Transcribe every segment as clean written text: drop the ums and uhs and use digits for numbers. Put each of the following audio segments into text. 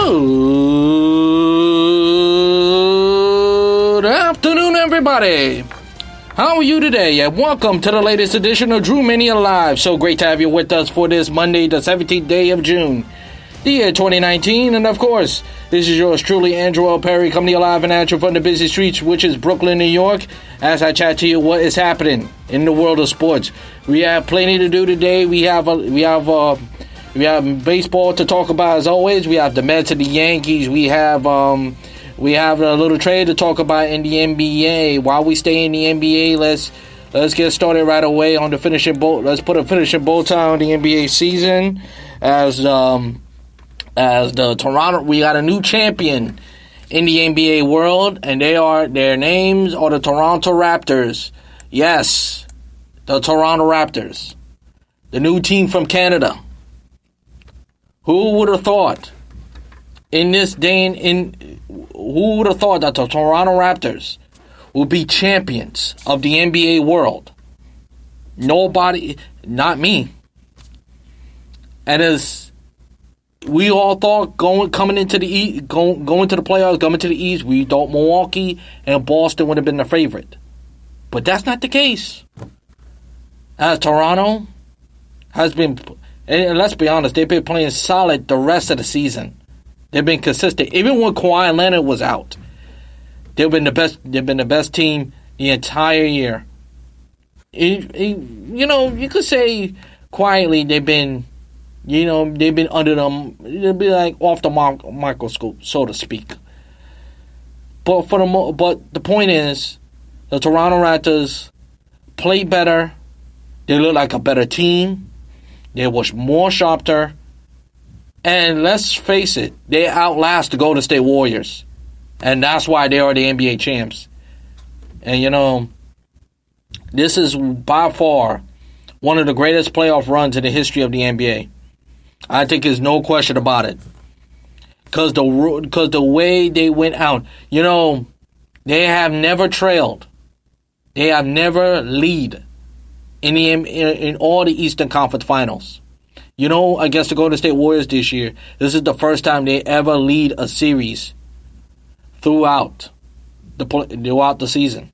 Good afternoon, everybody. How are you today? And welcome to the latest edition of Drew Mania Live. So great to have you with us for this Monday, the 17th day of June, the year 2019. And of course, this is yours truly, Andrew L. Perry, coming to you live and at you from the busy streets, which is Brooklyn, New York, as I chat to you what is happening in the world of sports. We have plenty to do today. We have baseball to talk about as always. We have the Mets and the Yankees. We have a little trade to talk about in the NBA. While we stay in the NBA, let's get started right away on the finishing bow. Let's put a finishing bow tie on the NBA season as the Toronto. We got a new champion in the NBA world, and their names are the Toronto Raptors. Yes, the Toronto Raptors, the new team from Canada. Who would have thought in this day who would have thought that the Toronto Raptors would be champions of the NBA world? Nobody, not me. And as we all thought coming into the East, going to the playoffs, coming to the East, we thought Milwaukee and Boston would have been the favorite. But that's not the case. As Toronto has been, and let's be honest, they've been playing solid the rest of the season. They've been consistent. Even when Kawhi Leonard was out, they've been the best. They've been the best team the entire year. You could say quietly they've been under them. They'd be like off the microscope, so to speak. But the point is, the Toronto Raptors play better. They look like a better team. They was more sharper. And let's face it, they outlast the Golden State Warriors. And that's why they are the NBA champs. And, this is by far one of the greatest playoff runs in the history of the NBA. I think there's no question about it. Because the way they went out, they have never trailed. They have never lead in all the Eastern Conference Finals. Against the Golden State Warriors this year, this is the first time they ever lead a series throughout the season.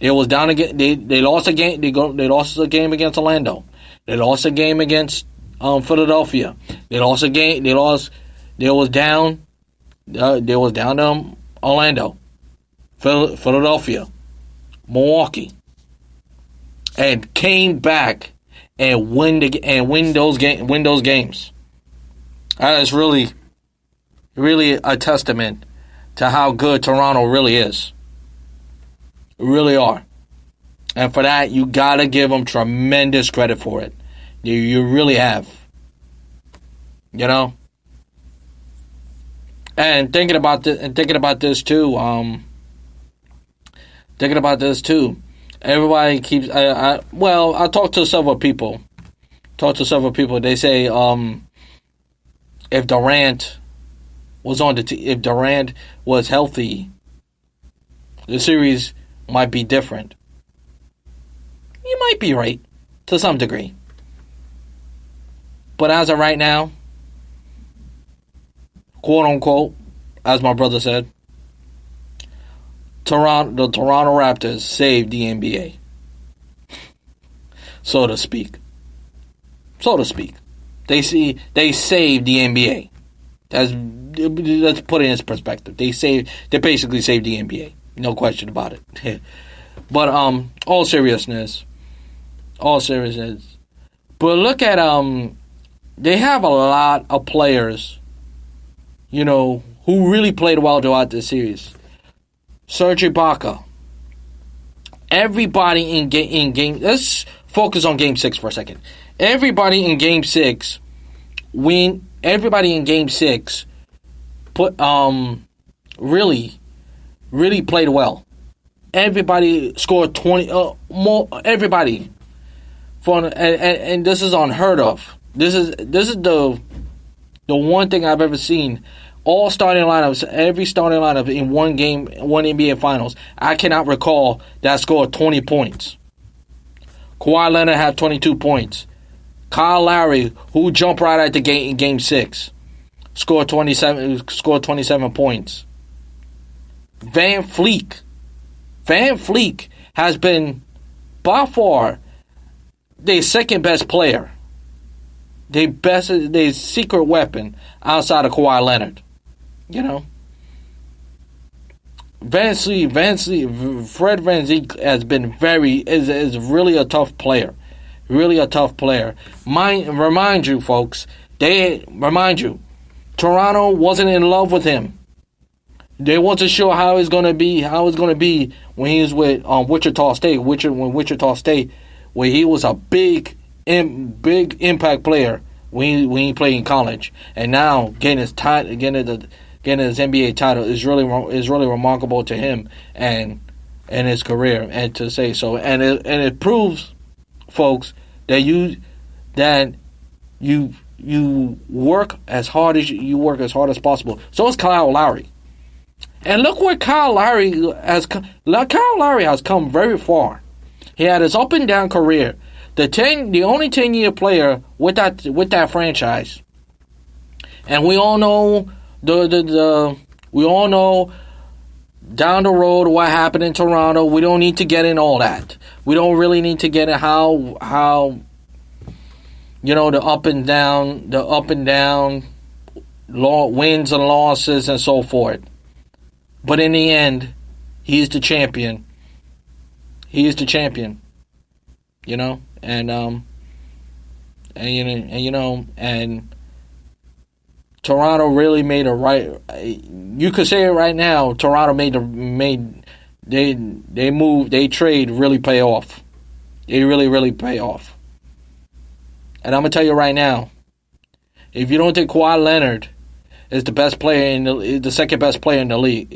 They was down again. They lost a game. They lost a game against Orlando. They lost a game against Philadelphia. They lost a game. They was down. They was down to Orlando, Philadelphia, Milwaukee, and came back and win those games. That is really, really a testament to how good Toronto really is. Really are. And for that, you gotta give them tremendous credit for it. You really have. And thinking about this too. Everybody keeps. I talked to several people. They say if Durant was on if Durant was healthy, the series might be different. You might be right to some degree, but as of right now, quote unquote, as my brother said, the Toronto Raptors saved the NBA, so to speak. They saved the NBA. Let's put it in perspective. They basically saved the NBA. No question about it. But all seriousness. But look at they have a lot of players, who really played well throughout this series. Serge Ibaka. Everybody in game. Let's focus on Game 6 for a second. Everybody in Game 6 really played well. Everybody scored 20 more. Everybody, and this is unheard of. This is the one thing I've ever seen. All starting lineups, every starting lineup in one game, one NBA Finals, I cannot recall that scored 20 points. Kawhi Leonard had 22 points. Kyle Lowry, who jumped right at the gate in Game 6, scored 27 points. Van Fleek has been by far their second best player. Their secret weapon outside of Kawhi Leonard. You know? Fred VanVleet has been is really a tough player. Really a tough player. Remind you, folks, Toronto wasn't in love with him. They wasn't sure how it's gonna be when he was with Wichita State. When Wichita State, where he was a big impact player when he played in college, and now getting his NBA title is really remarkable to him and his career, and to say so, and it proves, folks, that you work as hard as possible. So is Kyle Lowry, and look where Kyle Lowry has come. Kyle Lowry has come very far. He had his up and down career. The only 10-year player with that franchise, and we all know we all know down the road what happened in Toronto. We don't need to get in all that. We don't really need to get in how the up and down, wins and losses and so forth. But in the end, he's the champion. He is the champion. And Toronto really made a right. You could say it right now. Toronto they trade really pay off. They really pay off. And I'm gonna tell you right now, if you don't think Kawhi Leonard is the best player the second best player in the league,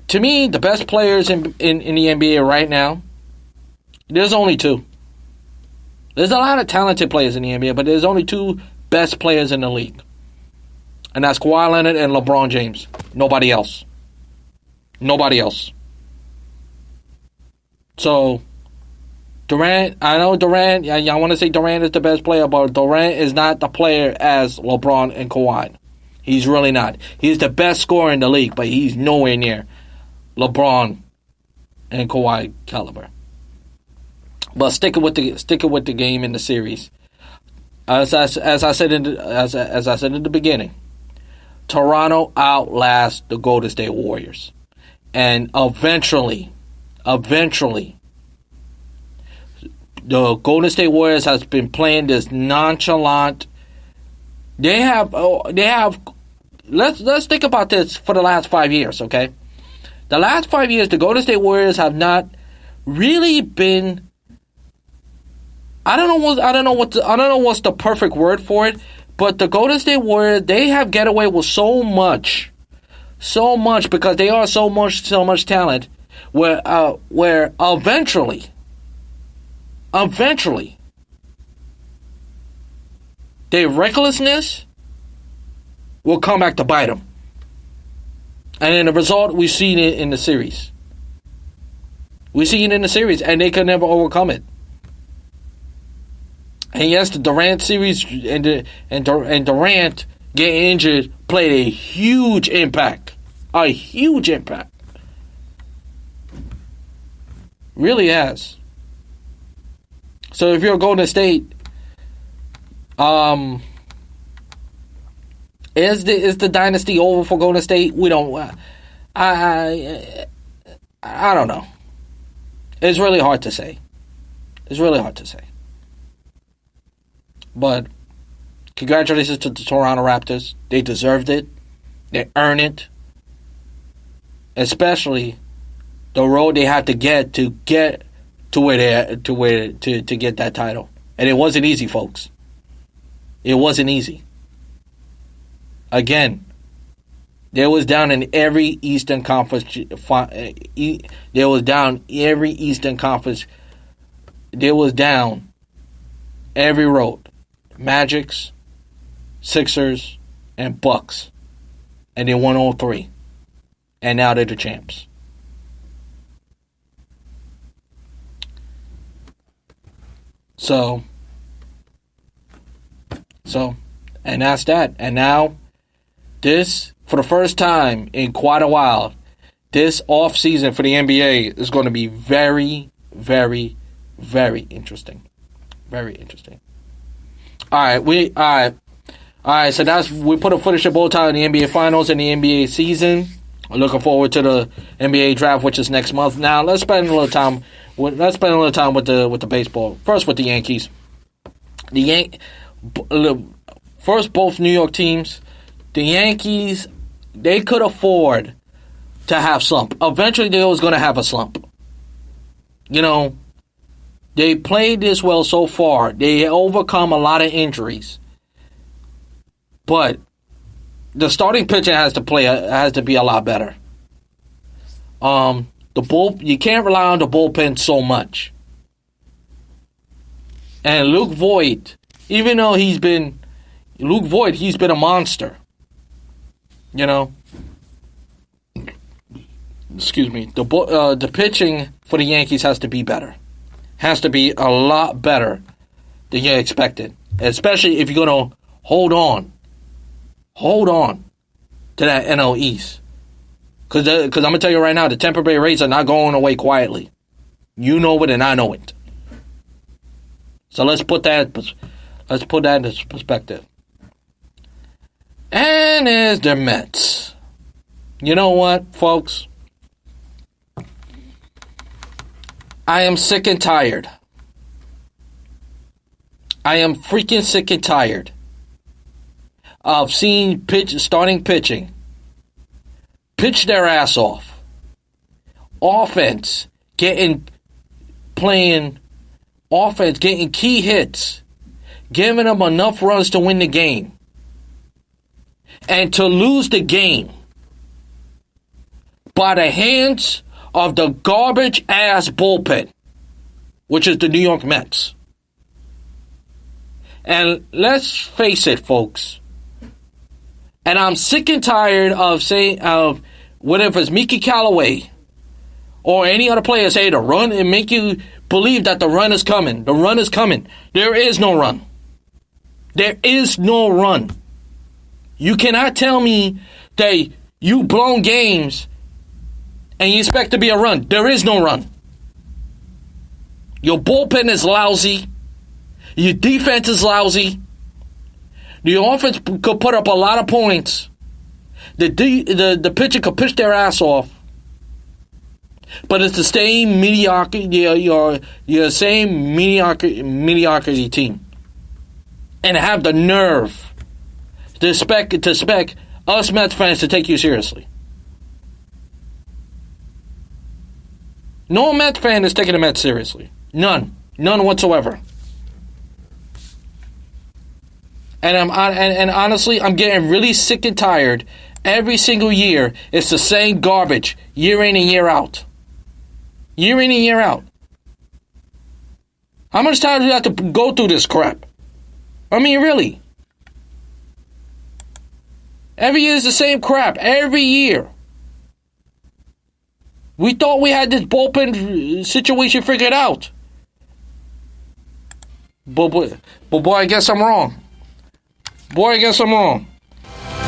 to me the best players in the NBA right now, there's only two. There's a lot of talented players in the NBA, but there's only two best players in the league. And that's Kawhi Leonard and LeBron James. Nobody else. So, Durant, I know Durant, I want to say Durant is the best player, but Durant is not the player as LeBron and Kawhi. He's really not. He's the best scorer in the league, but he's nowhere near LeBron and Kawhi caliber. But sticking with the game in the series, as I said in the beginning, Toronto outlasts the Golden State Warriors, and eventually, the Golden State Warriors has been playing this nonchalant. They have. Let's think about this for the last 5 years, okay? The last 5 years, the Golden State Warriors have not really been. I don't know what's the perfect word for it, but the Golden State Warriors, they have get away with so much because they are so much talent. Where eventually, their recklessness will come back to bite them, and in the result, we've seen it in the series. And they could never overcome it. And yes, the Durant series and Durant getting injured played a huge impact. Really has. So if you're Golden State, is the dynasty over for Golden State? We don't. I don't know. It's really hard to say. But congratulations to the Toronto Raptors. They deserved it. They earned it. Especially the road they had to get to get that title. And it wasn't easy, folks. It wasn't easy. Again, they was down in every Eastern Conference. They was down every road. Magics, Sixers, and Bucks. And they won all three. And now they're the champs. So And that's that. And now, this, for the first time in quite a while, this off season for the NBA is going to be very, very, very interesting. Very interesting. All right. So we put a footage of both times in the NBA Finals and the NBA season. Looking forward to the NBA draft, which is next month. Now let's spend a little time. With the baseball. First with the Yankees. First, both New York teams. The Yankees, they could afford to have slump. Eventually, they was going to have a slump. You know, they played this well so far. They overcome a lot of injuries. But the starting pitching has to be a lot better. You can't rely on the bullpen so much. And Luke Voigt, even though he's been a monster. You know, excuse me. The pitching for the Yankees has to be better. Has to be a lot better than you expected. Especially if you're going to hold on to that NL East. Because I'm going to tell you right now, the Tampa Bay Rays are not going away quietly. You know it and I know it. So let's put that into perspective. And there's the Mets. You know what, folks? I am sick and tired. I am freaking sick and tired of seeing starting pitching pitch their ass off. Offense getting key hits, giving them enough runs to win the game. And to lose the game by the hands of the garbage-ass bullpen, which is the New York Mets. And let's face it, folks. And I'm sick and tired of whatever it's Mickey Callaway or any other player say the run and make you believe that the run is coming. The run is coming. There is no run. There is no run. You cannot tell me that you blown games and you expect to be a run. There is no run. Your bullpen is lousy. Your defense is lousy. The offense could put up a lot of points. The pitcher could pitch their ass off. But it's the same mediocrity, your same mediocrity team. And have the nerve to expect us Mets fans to take you seriously. No Mets fan is taking the Mets seriously. None whatsoever. And honestly, I'm getting really sick and tired. Every single year, it's the same garbage, year in and year out. Year in and year out. How much time do you have to go through this crap? I mean, really. Every year is the same crap. Every year. We thought we had this bullpen situation figured out. But boy, I guess I'm wrong.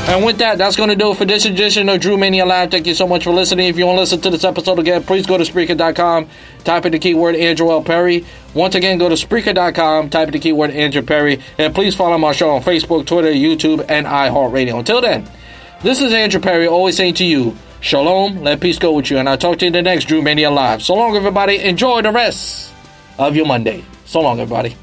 And with that, that's going to do it for this edition of Drew Mania Live. Thank you so much for listening. If you want to listen to this episode again, please go to Spreaker.com, type in the keyword Andrew L. Perry. Once again, go to Spreaker.com, type in the keyword Andrew Perry, and please follow my show on Facebook, Twitter, YouTube, and iHeartRadio. Until then, this is Andrew Perry, always saying to you, Shalom, let peace go with you, and I'll talk to you in the next Drew Mania Live. So long, everybody. Enjoy the rest of your Monday. So long, everybody.